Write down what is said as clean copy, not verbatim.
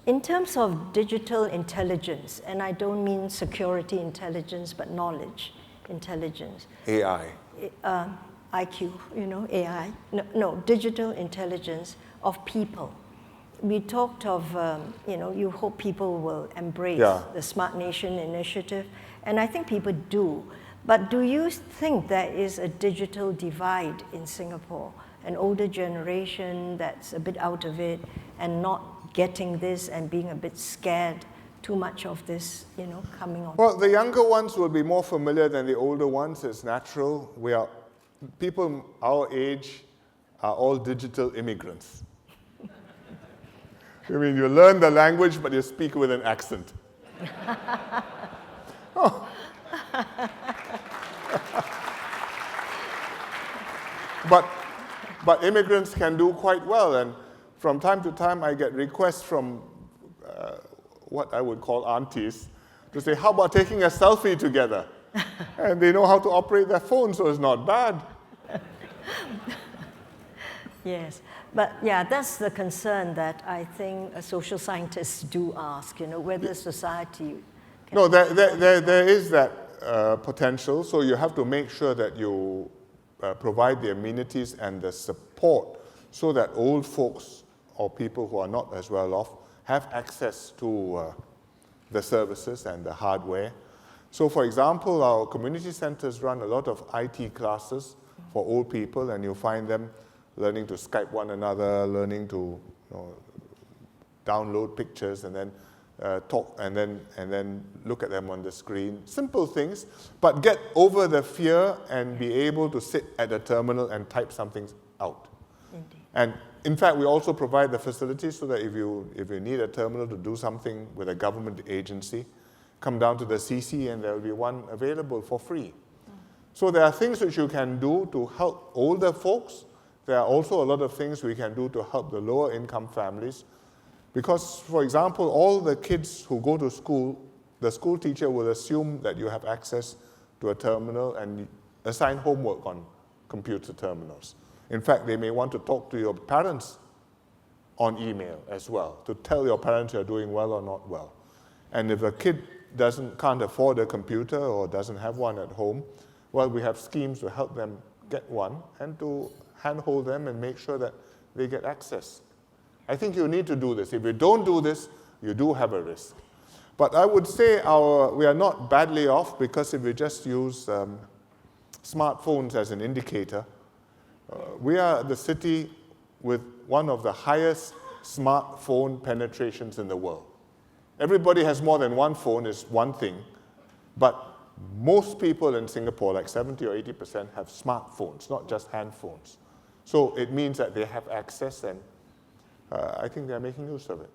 In terms of digital intelligence, and I don't mean security intelligence, but knowledge intelligence. AI. IQ, AI. No, digital intelligence of people. We talked of, you hope people will embrace the Smart Nation initiative, and I think people do. But do you think there is a digital divide in Singapore? An older generation that's a bit out of it and not getting this and being a bit scared too much of this, coming on? Well, the younger ones will be more familiar than the older ones. It's natural. People our age are all digital immigrants. I mean, you learn the language, but you speak with an accent. Oh. But immigrants can do quite well, and from time to time I get requests from what I would call aunties to say, how about taking a selfie together? And they know how to operate their phone, so it's not bad. Yes, but yeah, that's the concern that I think social scientists do ask, whether society can... No, there is that potential, so you have to make sure that you provide the amenities and the support so that old folks or people who are not as well off have access to the services and the hardware. So for example, our community centers run a lot of IT classes for old people, and you find them learning to Skype one another, learning to download pictures and then talk and then look at them on the screen. Simple things, but get over the fear and be able to sit at a terminal and type something out. Indeed. And in fact, we also provide the facilities so that if you need a terminal to do something with a government agency, come down to the CC and there will be one available for free. So there are things which you can do to help older folks. There are also a lot of things we can do to help the lower income families. Because, for example, all the kids who go to school, the school teacher will assume that you have access to a terminal and assign homework on computer terminals. In fact, they may want to talk to your parents on email as well, to tell your parents you're doing well or not well. And if a kid can't afford a computer or doesn't have one at home, well, we have schemes to help them get one and to handhold them and make sure that they get access. I think you need to do this. If you don't do this, you do have a risk. But I would say we are not badly off, because if we just use smartphones as an indicator, we are the city with one of the highest smartphone penetrations in the world. Everybody has more than one phone is one thing, but most people in Singapore, like 70 or 80%, have smartphones, not just hand phones. So it means that they have access, and I think they're making use of it.